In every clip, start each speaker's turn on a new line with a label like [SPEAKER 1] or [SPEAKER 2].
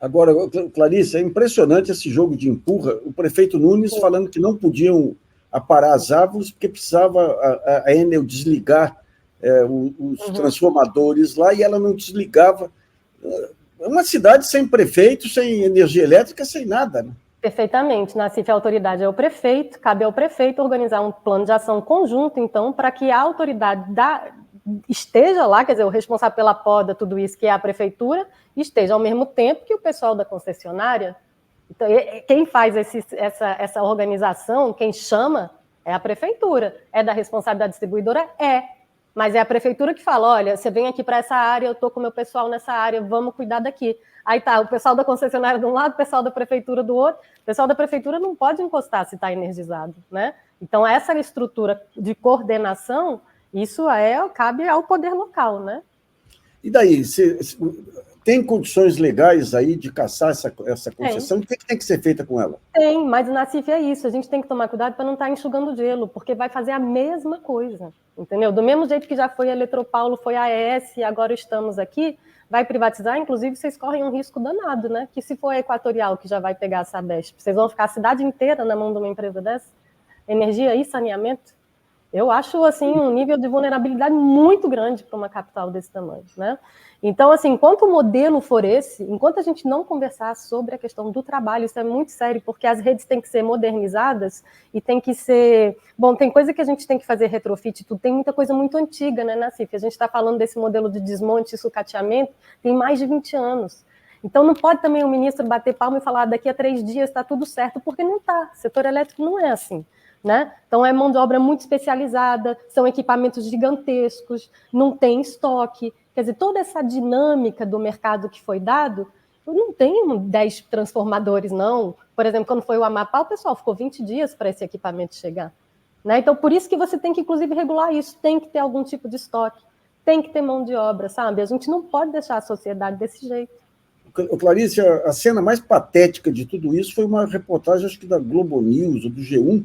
[SPEAKER 1] Agora, Clarice, é impressionante esse jogo de empurra. O prefeito Nunes falando que não podiam aparar as árvores porque precisava a Enel desligar os transformadores lá e ela não desligava. É uma cidade sem prefeito, sem energia elétrica, sem nada, né?
[SPEAKER 2] Perfeitamente. Nassif, a autoridade é o prefeito, cabe ao prefeito organizar um plano de ação conjunto, então, para que a autoridade esteja lá, quer dizer, o responsável pela poda, tudo isso, que é a prefeitura, esteja ao mesmo tempo que o pessoal da concessionária. Então, quem faz essa organização, quem chama, é a prefeitura. É da responsabilidade da distribuidora? É. Mas é a prefeitura que fala, olha, você vem aqui para essa área, eu estou com o meu pessoal nessa área, vamos cuidar daqui. Aí tá, o pessoal da concessionária de um lado, o pessoal da prefeitura do outro. O pessoal da prefeitura não pode encostar se está energizado, né? Então, essa estrutura de coordenação, isso cabe ao poder local, né?
[SPEAKER 1] E daí, tem condições legais aí de caçar essa concessão? O que tem que ser feito com ela?
[SPEAKER 2] Tem, mas o Nassif é isso. A gente tem que tomar cuidado para não estar enxugando gelo, porque vai fazer a mesma coisa, entendeu? Do mesmo jeito que já foi a Eletropaulo, foi a AES, e agora estamos aqui, vai privatizar, inclusive vocês correm um risco danado, né? Que se for a Equatorial, que já vai pegar a Sabesp, vocês vão ficar a cidade inteira na mão de uma empresa dessa? Energia e saneamento? Eu acho, assim, um nível de vulnerabilidade muito grande para uma capital desse tamanho, né? Então, assim, enquanto o modelo for esse, enquanto a gente não conversar sobre a questão do trabalho, isso é muito sério, porque as redes têm que ser modernizadas e tem que ser... Bom, tem coisa que a gente tem que fazer retrofit, tudo, tem muita coisa muito antiga, né, Nassif? A gente está falando desse modelo de desmonte e sucateamento, tem mais de 20 anos. Então, não pode também o ministro bater palma e falar daqui a 3 dias está tudo certo, porque não está. O setor elétrico não é assim. Né? Então, é mão de obra muito especializada, são equipamentos gigantescos, não tem estoque. Quer dizer, toda essa dinâmica do mercado que foi dado, eu não tenho 10 transformadores, não. Por exemplo, quando foi o Amapá, o pessoal ficou 20 dias para esse equipamento chegar. Né? Então, por isso que você tem que, inclusive, regular isso. Tem que ter algum tipo de estoque, tem que ter mão de obra, sabe? A gente não pode deixar a sociedade desse jeito.
[SPEAKER 1] Clarice, a cena mais patética de tudo isso foi uma reportagem, acho que da Globo News ou do G1,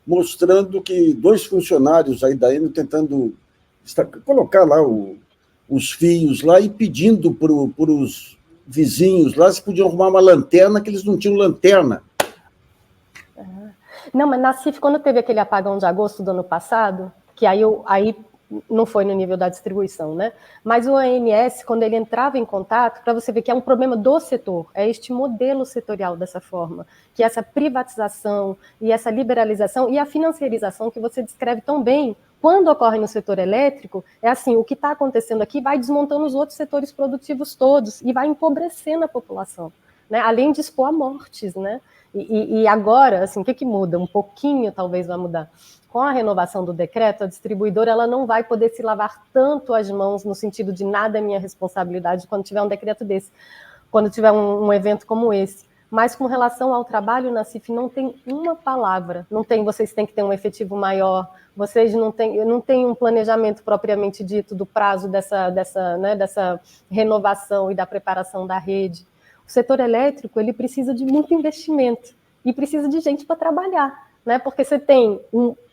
[SPEAKER 1] mostrando que 2 funcionários aí da Enel tentando colocar lá os fios lá e pedindo para os vizinhos lá se podiam arrumar uma lanterna, que eles não tinham lanterna.
[SPEAKER 2] Não, mas Nassif, quando teve aquele apagão de agosto do ano passado, que aí não foi no nível da distribuição, né? Mas o ANS, quando ele entrava em contato, para você ver que é um problema do setor, é este modelo setorial dessa forma, que essa privatização e essa liberalização e a financiarização que você descreve tão bem, quando ocorre no setor elétrico, é assim, o que está acontecendo aqui vai desmontando os outros setores produtivos todos e vai empobrecendo a população, né? Além de expor a mortes, né? E agora, assim, o que muda? Um pouquinho talvez vai mudar. Com a renovação do decreto, a distribuidora ela não vai poder se lavar tanto as mãos no sentido de nada é minha responsabilidade quando tiver um decreto desse, quando tiver um evento como esse. Mas com relação ao trabalho, Nassif, não tem uma palavra. Não tem, vocês têm que ter um efetivo maior, vocês não têm um planejamento propriamente dito do prazo dessa renovação e da preparação da rede. O setor elétrico ele precisa de muito investimento e precisa de gente para trabalhar, né? Porque você tem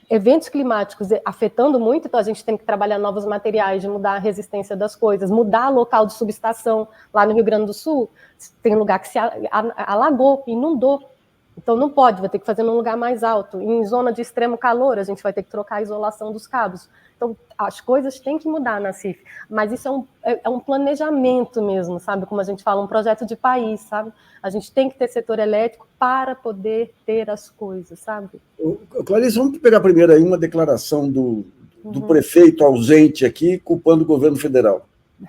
[SPEAKER 2] eventos climáticos afetando muito, então a gente tem que trabalhar novos materiais, de mudar a resistência das coisas, mudar o local de subestação. Lá no Rio Grande do Sul, tem lugar que se alagou, inundou. Então não pode, vai ter que fazer num lugar mais alto. Em zona de extremo calor, a gente vai ter que trocar a isolação dos cabos. Então as coisas têm que mudar, Nassif. Mas isso é um planejamento mesmo, sabe? Como a gente fala, um projeto de país, sabe? A gente tem que ter setor elétrico para poder ter as coisas, sabe?
[SPEAKER 1] Clarice, vamos pegar primeiro aí uma declaração do prefeito ausente aqui, culpando o governo federal.
[SPEAKER 3] O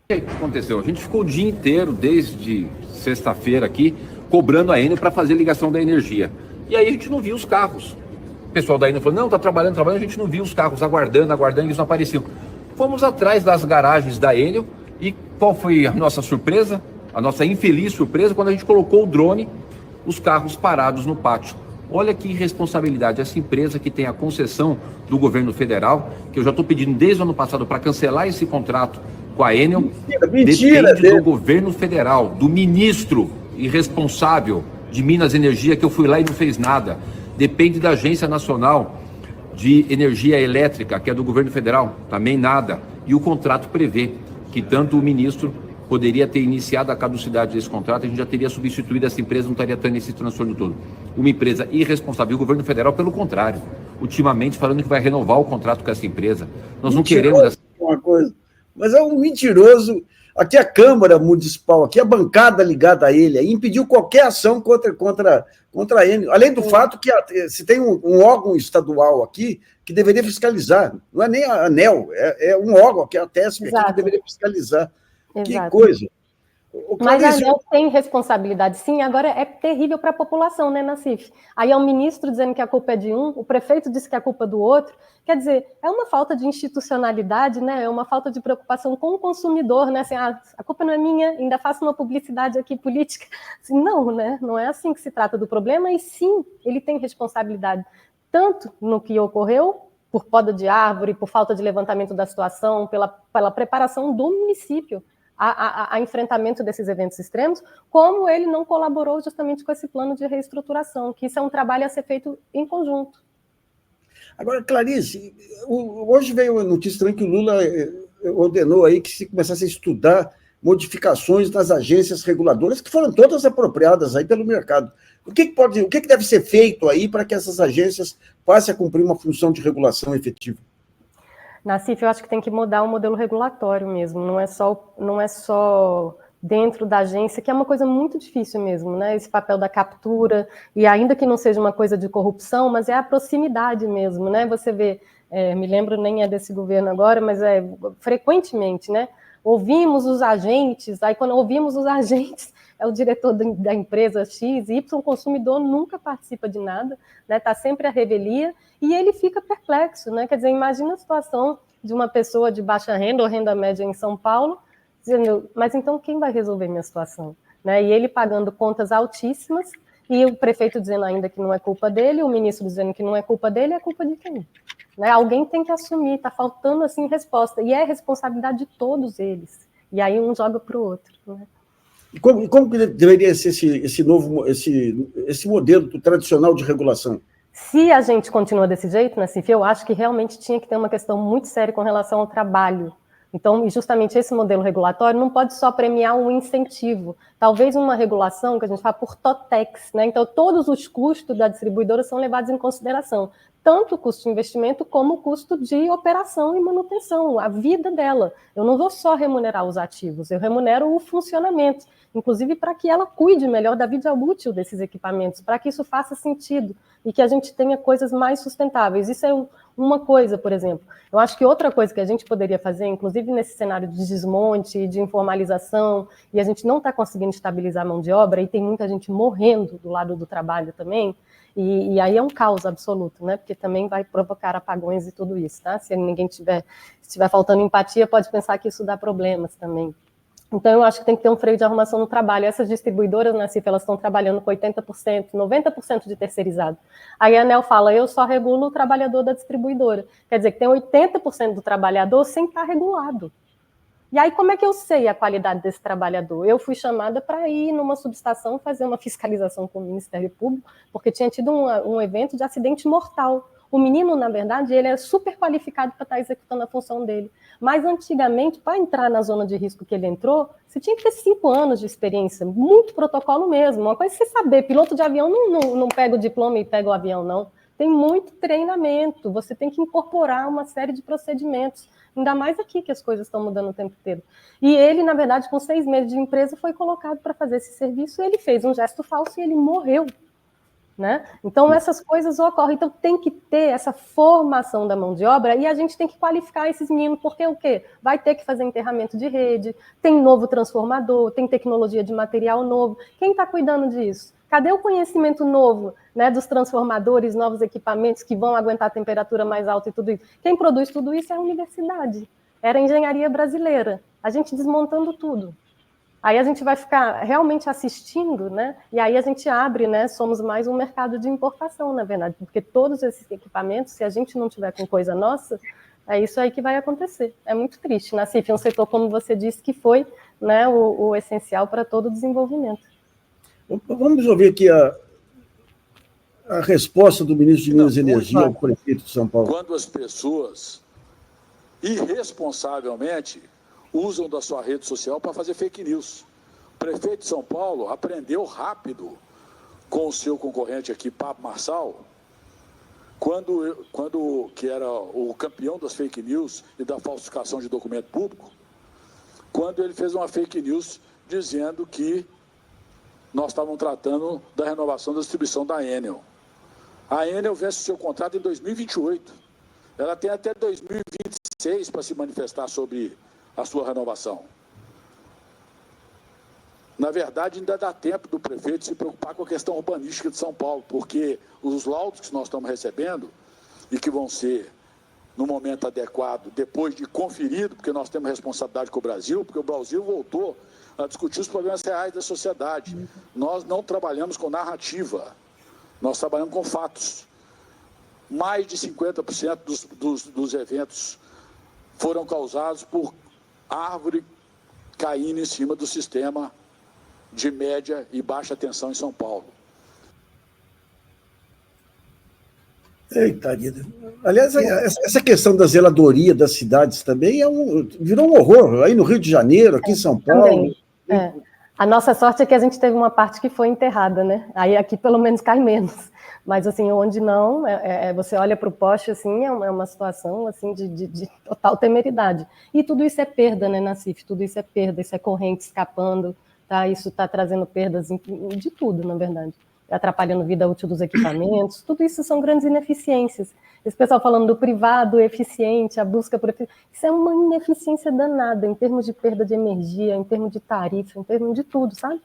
[SPEAKER 3] que aconteceu? A gente ficou o dia inteiro, desde sexta-feira aqui, cobrando a Enel para fazer ligação da energia. E aí a gente não viu os carros. O pessoal da Enel falou, não, está trabalhando, a gente não viu os carros aguardando, eles não apareciam. Fomos atrás das garagens da Enel e qual foi a nossa surpresa? A nossa infeliz surpresa quando a gente colocou o drone, os carros parados no pátio. Olha que irresponsabilidade, essa empresa que tem a concessão do governo federal, que eu já estou pedindo desde o ano passado para cancelar esse contrato com a Enel, depende do governo federal, do ministro irresponsável de Minas Energia, que eu fui lá e não fez nada. Depende da Agência Nacional de Energia Elétrica, que é do governo federal, também nada. E o contrato prevê que tanto o ministro poderia ter iniciado a caducidade desse contrato, a gente já teria substituído essa empresa, não estaria tendo esse transtorno todo. Uma empresa irresponsável. O governo federal, pelo contrário, ultimamente falando que vai renovar o contrato com essa empresa. Nós não queremos...
[SPEAKER 1] Uma coisa, mas é um mentiroso. Aqui a Câmara Municipal, aqui a bancada ligada a ele, aí impediu qualquer ação contra ele. Além do fato que se tem um órgão estadual aqui que deveria fiscalizar, não é nem a ANEEL, é um órgão, que é a TESP, aqui, que deveria fiscalizar. Exato. Que coisa.
[SPEAKER 2] Mas a ANEEL tem responsabilidade, sim. Agora é terrível para a população, né, Nassif? Aí é o ministro dizendo que a culpa é de um, o prefeito diz que a culpa é do outro. Quer dizer, é uma falta de institucionalidade, né? É uma falta de preocupação com o consumidor, né? Assim, a culpa não é minha, ainda faço uma publicidade aqui política. Assim, não, né? Não é assim que se trata do problema, e sim, ele tem responsabilidade, tanto no que ocorreu, por poda de árvore, por falta de levantamento da situação, pela preparação do município a enfrentamento desses eventos extremos, como ele não colaborou justamente com esse plano de reestruturação, que isso é um trabalho a ser feito em conjunto.
[SPEAKER 1] Agora, Clarice, hoje veio a notícia também que o Lula ordenou aí que se começasse a estudar modificações nas agências reguladoras, que foram todas apropriadas aí pelo mercado. O que deve ser feito aí para que essas agências passem a cumprir uma função de regulação efetiva?
[SPEAKER 2] Nassif, eu acho que tem que mudar o modelo regulatório mesmo, não é só dentro da agência, que é uma coisa muito difícil mesmo, né? Esse papel da captura, e ainda que não seja uma coisa de corrupção, mas é a proximidade mesmo, né? Você vê, me lembro, nem é desse governo agora, mas frequentemente, né? Ouvimos os agentes, aí quando ouvimos os agentes, é o diretor da empresa X, Y, o consumidor nunca participa de nada, né? Está sempre a revelia, e ele fica perplexo, né? Quer dizer, imagina a situação de uma pessoa de baixa renda ou renda média em São Paulo, dizendo, mas então quem vai resolver minha situação? Né? E ele pagando contas altíssimas, e o prefeito dizendo ainda que não é culpa dele, o ministro dizendo que não é culpa dele, é culpa de quem? Né? Alguém tem que assumir, está faltando assim resposta, e é responsabilidade de todos eles. E aí um joga para o outro. Né?
[SPEAKER 1] E como que deveria ser esse modelo tradicional de regulação?
[SPEAKER 2] Se a gente continua desse jeito, Nassif, eu acho que realmente tinha que ter uma questão muito séria com relação ao trabalho. Então, justamente esse modelo regulatório não pode só premiar um incentivo. Talvez uma regulação que a gente fala por TOTEX, né? Então, todos os custos da distribuidora são levados em consideração. Tanto o custo de investimento como o custo de operação e manutenção, a vida dela. Eu não vou só remunerar os ativos, eu remunero o funcionamento, inclusive para que ela cuide melhor da vida útil desses equipamentos, para que isso faça sentido e que a gente tenha coisas mais sustentáveis. Isso é uma coisa, por exemplo. Eu acho que outra coisa que a gente poderia fazer, inclusive nesse cenário de desmonte, de informalização, e a gente não está conseguindo estabilizar a mão de obra, e tem muita gente morrendo do lado do trabalho também, e aí é um caos absoluto, né? Porque também vai provocar apagões e tudo isso, tá? Se ninguém estiver faltando empatia, pode pensar que isso dá problemas também. Então, eu acho que tem que ter um freio de arrumação no trabalho. Essas distribuidoras, Nassif, elas estão trabalhando com 80%, 90% de terceirizado. Aí a ANEEL fala, eu só regulo o trabalhador da distribuidora. Quer dizer que tem 80% do trabalhador sem estar regulado. E aí, como é que eu sei a qualidade desse trabalhador? Eu fui chamada para ir numa subestação fazer uma fiscalização com o Ministério Público, porque tinha tido um evento de acidente mortal. O menino, na verdade, ele é super qualificado para estar executando a função dele. Mas, antigamente, para entrar na zona de risco que ele entrou, você tinha que ter 5 anos de experiência, muito protocolo mesmo. Uma coisa é você saber, piloto de avião não pega o diploma e pega o avião, não. Tem muito treinamento, você tem que incorporar uma série de procedimentos, ainda mais aqui que as coisas estão mudando o tempo inteiro. E ele, na verdade, com 6 meses de empresa, foi colocado para fazer esse serviço, ele fez um gesto falso e ele morreu. Né? Então, essas coisas ocorrem. Então, tem que ter essa formação da mão de obra e a gente tem que qualificar esses meninos, porque o quê? Vai ter que fazer enterramento de rede, tem novo transformador, tem tecnologia de material novo. Quem está cuidando disso? Cadê o conhecimento novo, né, dos transformadores, novos equipamentos que vão aguentar a temperatura mais alta e tudo isso? Quem produz tudo isso é a universidade. Era a engenharia brasileira. A gente desmontando tudo. Aí a gente vai ficar realmente assistindo, né? E aí a gente abre, né? Somos mais um mercado de importação, na verdade, porque todos esses equipamentos, se a gente não tiver com coisa nossa, é isso aí que vai acontecer. É muito triste. Nassif, um setor, como você disse, que foi, né, o essencial para todo o desenvolvimento.
[SPEAKER 1] Vamos ouvir aqui a resposta do ministro de Minas e Energia ao prefeito de São Paulo.
[SPEAKER 4] Quando as pessoas irresponsavelmente usam da sua rede social para fazer fake news. O prefeito de São Paulo aprendeu rápido com o seu concorrente aqui, Pablo Marçal, que era o campeão das fake news e da falsificação de documento público, quando ele fez uma fake news dizendo que nós estávamos tratando da renovação da distribuição da Enel. A Enel vence o seu contrato em 2028. Ela tem até 2026 para se manifestar sobre a sua renovação. Na verdade, ainda dá tempo do prefeito se preocupar com a questão urbanística de São Paulo, porque os laudos que nós estamos recebendo e que vão ser, no momento adequado, depois de conferido, porque nós temos responsabilidade com o Brasil, porque o Brasil voltou a discutir os problemas reais da sociedade. Nós não trabalhamos com narrativa, nós trabalhamos com fatos. Mais de 50% dos eventos foram causados por árvore caindo em cima do sistema de média e baixa tensão em São Paulo.
[SPEAKER 1] Eita, vida. Aliás, essa questão da zeladoria das cidades também virou um horror. Aí no Rio de Janeiro, aqui em São Paulo.
[SPEAKER 2] A nossa sorte é que a gente teve uma parte que foi enterrada, né? Aí aqui pelo menos cai menos. Mas assim, onde não, você olha para o poste, assim, é uma situação assim, de total temeridade. E tudo isso é perda, né, Nassif? Tudo isso é perda, isso é corrente escapando, tá? Isso está trazendo perdas de tudo, na verdade. Atrapalhando a vida útil dos equipamentos, tudo isso são grandes ineficiências. Esse pessoal falando do privado eficiente, a busca por eficiência, isso é uma ineficiência danada em termos de perda de energia, em termos de tarifa, em termos de tudo, sabe?